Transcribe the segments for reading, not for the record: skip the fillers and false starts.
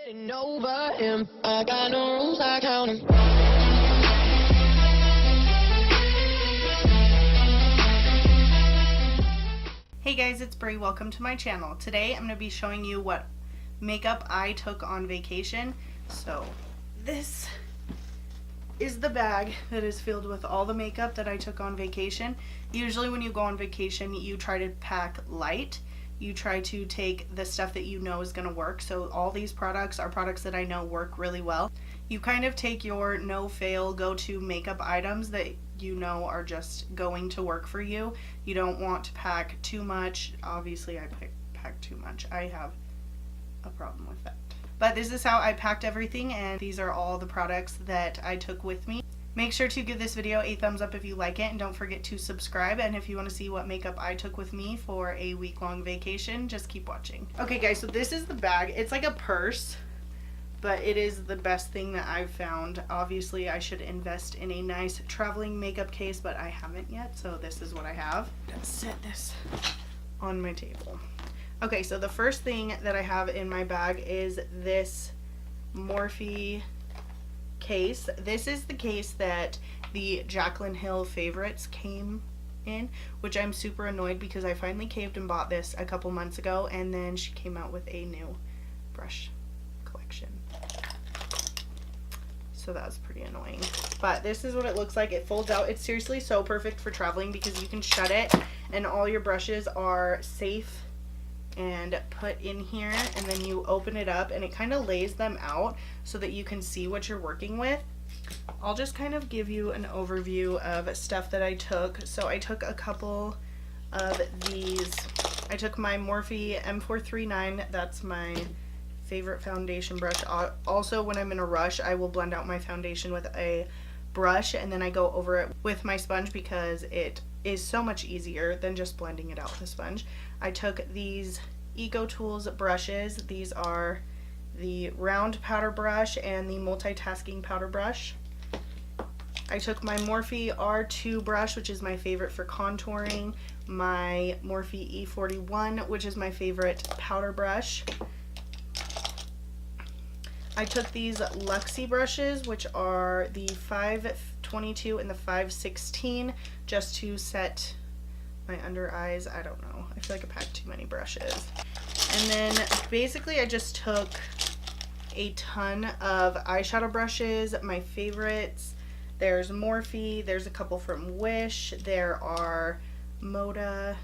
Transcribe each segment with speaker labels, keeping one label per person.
Speaker 1: Getting over him. I got no rules, I count 'em.
Speaker 2: Hey guys, it's Brie. Welcome to my channel. Today I'm going to be showing you what makeup I took on vacation. So this is the bag that is filled with all the makeup that I took on vacation. Usually when you go on vacation, you try to pack light. You try to take the stuff that you know is going to work. So all these products are products that I know work really well. You kind of take your no-fail go-to makeup items that you know are just going to work for you. You don't want to pack too much. Obviously I pack too much. I have a problem with that. But this is how I packed everything, and these are all the products that I took with me. Make sure to give this video a thumbs up if you like it, and don't forget to subscribe. And if you want to see what makeup I took with me for a week-long vacation, just keep watching. Okay guys, so this is the bag. It's like a purse, but it is the best thing that I've found. Obviously I should invest in a nice traveling makeup case, but I haven't yet, so this is what I have. Let's set this on my table. Okay, so the first thing that I have in my bag is this Morphe case. This is the case that the Jaclyn Hill favorites came in, which I'm super annoyed because I finally caved and bought this a couple months ago, and then she came out with a new brush collection. So that was pretty annoying. But this is what it looks like. It folds out. It's seriously so perfect for traveling because you can shut it and all your brushes are safe and put in here, and then you open it up and it kind of lays them out so that you can see what you're working with. I'll just kind of give you an overview of stuff that I took. So I took a couple of these. I took my Morphe M439. That's my favorite foundation brush. Also, when I'm in a rush, I will blend out my foundation with a brush and then I go over it with my sponge because it is so much easier than just blending it out with a sponge. I took these Eco Tools brushes. These are the round powder brush and the multitasking powder brush. I took my Morphe R2 brush, which is my favorite for contouring, my Morphe E41, which is my favorite powder brush. I took these Luxie brushes, which are the 522 and the 516, just to set my under eyes. I don't know. I feel like I packed too many brushes. And then basically I just took a ton of eyeshadow brushes, my favorites. There's Morphe, there's a couple from Wish, there are Moda,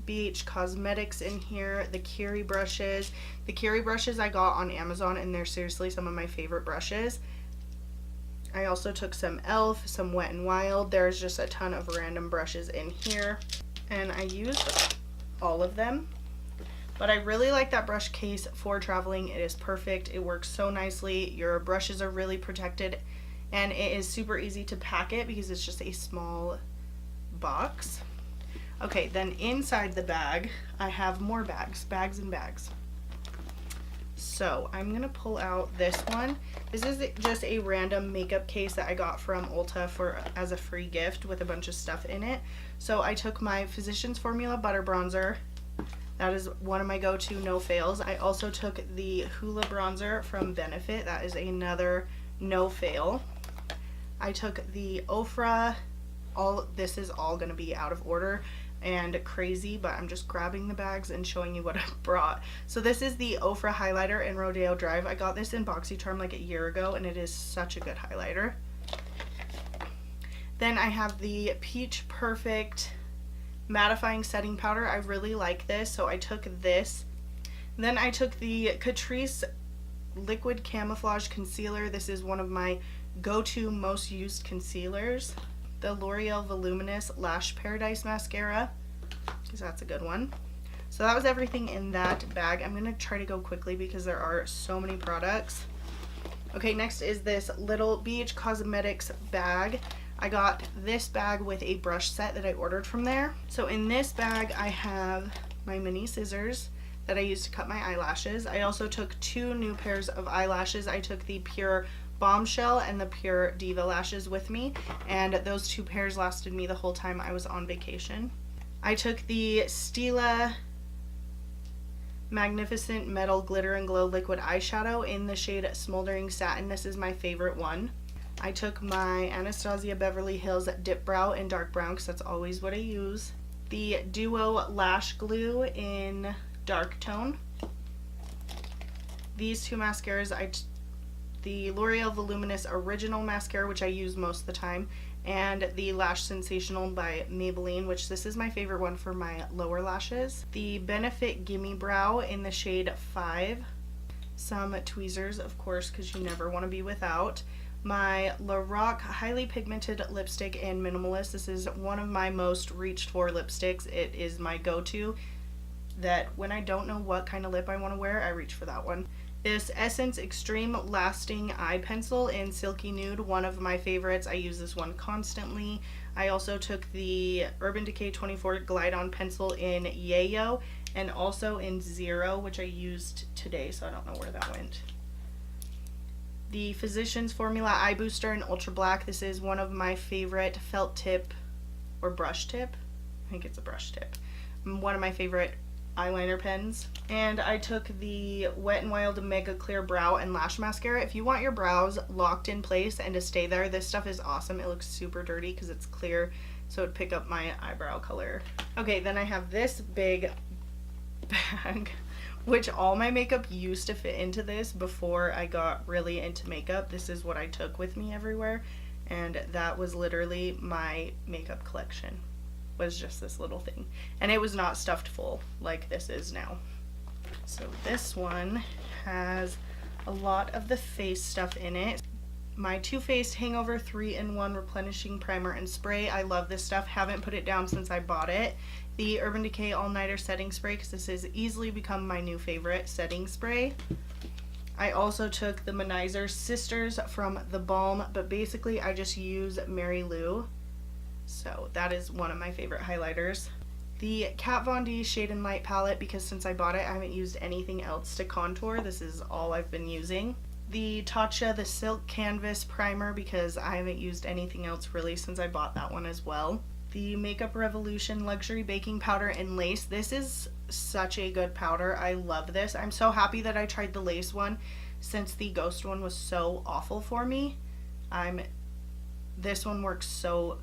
Speaker 2: BH Cosmetics in here, the Curie brushes. The Curie brushes I got on Amazon, and they're seriously some of my favorite brushes. I also took some e.l.f., some Wet n Wild. There's just a ton of random brushes in here, and I used all of them. But I really like that brush case for traveling. It is perfect. It works so nicely. Your brushes are really protected, and it is super easy to pack it because it's just a small box. Okay, then inside the bag, I have more bags and bags. So I'm gonna pull out this one. This is just a random makeup case that I got from Ulta as a free gift with a bunch of stuff in it. So I took my Physicians Formula Butter Bronzer. That is one of my go-to no fails. I also took the Hoola bronzer from Benefit. That is another no fail. I took the Ofra. This is all gonna be out of order and crazy, but I'm just grabbing the bags and showing you what I brought. So this is the Ofra highlighter in Rodeo Drive. I got this in BoxyCharm like a year ago, and it is such a good highlighter. Then I have the Peach Perfect mattifying setting powder. I really like this, so I took this. Then I took the Catrice liquid camouflage concealer. This is one of my go-to most used concealers. The L'Oreal Voluminous Lash Paradise Mascara, because that's a good one. So that was everything in that bag. I'm going to try to go quickly because there are so many products. Okay, next is this little BH Cosmetics bag. I got this bag with a brush set that I ordered from there. So in this bag I have my mini scissors that I use to cut my eyelashes. I also took 2 new pairs of eyelashes. I took the pure Bombshell and the pure Diva lashes with me, and those 2 pairs lasted me the whole time I was on vacation. I took the Stila Magnificent Metal Glitter and Glow Liquid Eyeshadow in the shade Smoldering Satin. This is my favorite one. I took my Anastasia Beverly Hills Dipbrow in dark brown because that's always what I use. The Duo Lash Glue in dark tone. These two mascaras, the L'Oreal Voluminous Original Mascara, which I use most of the time, and the Lash Sensational by Maybelline, which this is my favorite one for my lower lashes. The Benefit Gimme Brow in the shade 5. Some tweezers, of course, because you never want to be without. My Loreal Highly Pigmented Lipstick in Minimalist. This is one of my most reached for lipsticks. It is my go-to, that when I don't know what kind of lip I want to wear, I reach for that one. This Essence Extreme Lasting Eye Pencil in Silky Nude, one of my favorites. I use this one constantly. I also took the Urban Decay 24 Glide On Pencil in Yayo and also in Zero, which I used today, so I don't know where that went. The Physicians Formula Eye Booster in Ultra Black. This is one of my favorite felt tip or brush tip. I think it's a brush tip. One of my favorite eyeliner pens. And I took the Wet n Wild Mega Clear Brow and Lash Mascara. If you want your brows locked in place and to stay there, this stuff is awesome. It looks super dirty because it's clear, so it would pick up my eyebrow color. Okay, then I have this big bag, which all my makeup used to fit into this before I got really into makeup. This is what I took with me everywhere, and that was literally my makeup collection, was just this little thing. And it was not stuffed full like this is now. So this one has a lot of the face stuff in it. My Too Faced Hangover 3-in-1 Replenishing Primer and Spray. I love this stuff. Haven't put it down since I bought it. The Urban Decay All Nighter Setting Spray, because this has easily become my new favorite setting spray. I also took the Manizer Sisters from the Balm, but basically I just use Mary Lou. So that is one of my favorite highlighters. The Kat Von D Shade and Light palette, because since I bought it I haven't used anything else to contour. This is all I've been using. The Tatcha The Silk Canvas Primer, because I haven't used anything else really since I bought that one as well. The Makeup Revolution Luxury Baking Powder in Lace. This is such a good powder. I love this. I'm so happy that I tried the lace one since the ghost one was so awful for me. This one works so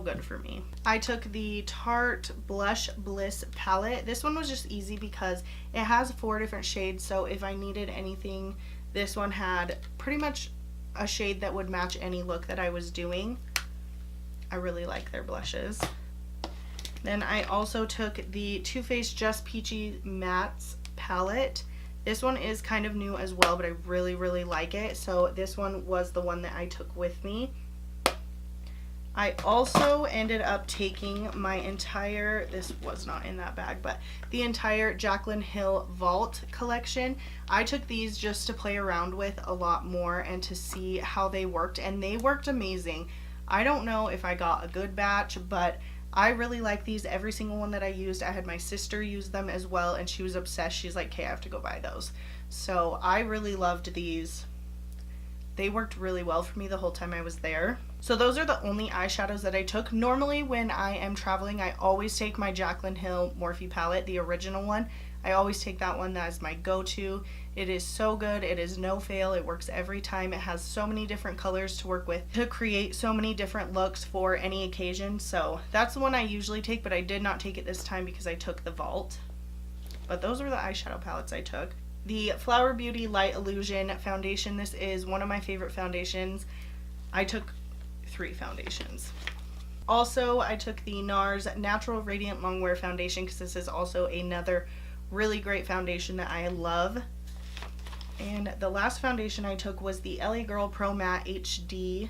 Speaker 2: good for me. I took the Tarte Blush Bliss palette. This one was just easy because it has 4 different shades, so if I needed anything, this one had pretty much a shade that would match any look that I was doing. I really like their blushes. Then I also took the Too Faced Just Peachy Mattes palette. This one is kind of new as well, but I really like it. So this one was the one that I took with me. I also ended up taking my entire, this was not in that bag, but the entire Jaclyn Hill Vault collection. I took these just to play around with a lot more and to see how they worked, and they worked amazing. I don't know if I got a good batch, but I really like these. Every single one that I used, I had my sister use them as well, and she was obsessed. She's like, okay, I have to go buy those. So I really loved these. They worked really well for me the whole time I was there. So those are the only eyeshadows that I took. Normally when I am traveling, I always take my Jaclyn Hill Morphe palette, the original one. I always take that one. That is my go-to. It is so good. It is no fail. It works every time. It has so many different colors to work with to create so many different looks for any occasion. So that's the one I usually take, but I did not take it this time because I took the Vault. But those were the eyeshadow palettes I took. The Flower Beauty Light Illusion foundation. This is one of my favorite foundations. I took 3 foundations. Also, I took the NARS Natural Radiant Longwear foundation because this is also another really great foundation that I love. And the last foundation I took was the LA Girl Pro Matte HD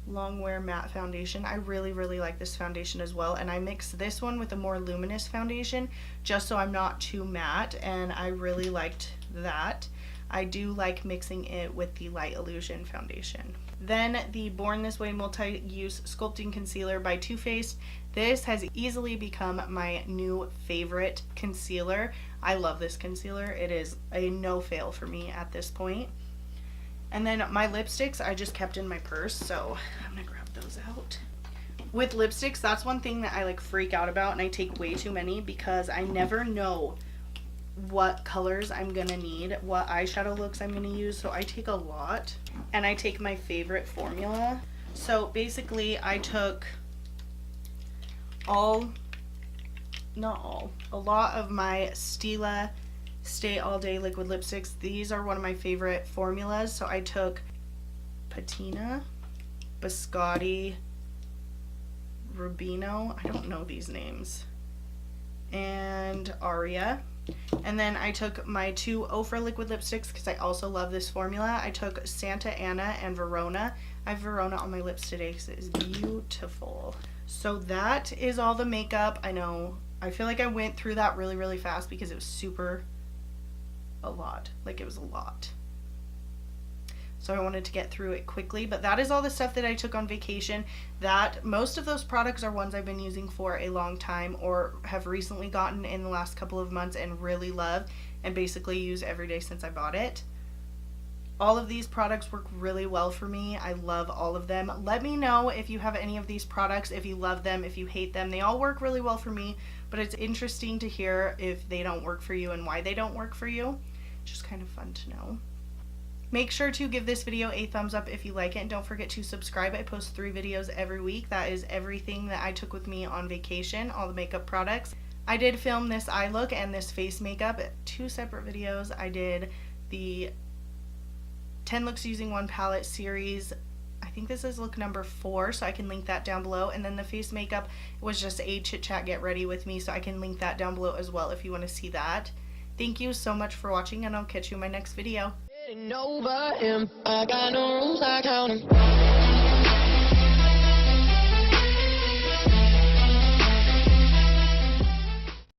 Speaker 2: Longwear Matte Foundation. I really like this foundation as well, and I mixed this one with a more luminous foundation just so I'm not too matte, and I really liked that. I do like mixing it with the Light Illusion foundation. Then the Born This Way Multi-Use Sculpting Concealer by Too Faced. This has easily become my new favorite concealer. I love this concealer. It is a no-fail for me at this point. And then my lipsticks I just kept in my purse, so I'm gonna grab those out. With lipsticks, that's one thing that I like freak out about, and I take way too many because I never know what colors I'm gonna need, what eyeshadow looks I'm gonna use. So I take a lot, and I take my favorite formula. So basically I took a lot of my Stila Stay All Day liquid lipsticks. These are one of my favorite formulas. So I took Patina, Biscotti, Rubino, I don't know these names, and Aria. And then I took my 2 Ofra liquid lipsticks because I also love this formula. I took Santa Ana and Verona. I have Verona on my lips today because it is beautiful. So that is all the makeup. I know, I feel like I went through that really, really fast because it was a lot. Like, it was a lot. So I wanted to get through it quickly, but that is all the stuff that I took on vacation. That most of those products are ones I've been using for a long time or have recently gotten in the last couple of months and really love and basically use every day since I bought it. All of these products work really well for me. I love all of them. Let me know if you have any of these products, if you love them, if you hate them. They all work really well for me, but it's interesting to hear if they don't work for you and why they don't work for you. Just kind of fun to know. Make sure to give this video a thumbs up if you like it, and don't forget to subscribe. I post 3 videos every week. That is everything that I took with me on vacation, all the makeup products. I did film this eye look and this face makeup, 2 separate videos. I did the 10 looks using 1 palette series. I think this is look number 4, so I can link that down below. And then the face makeup was just a chit chat get ready with me, so I can link that down below as well if you want to see that. Thank you so much for watching, and I'll catch you in my next video.
Speaker 1: Over him, I got no rules, I count 'em.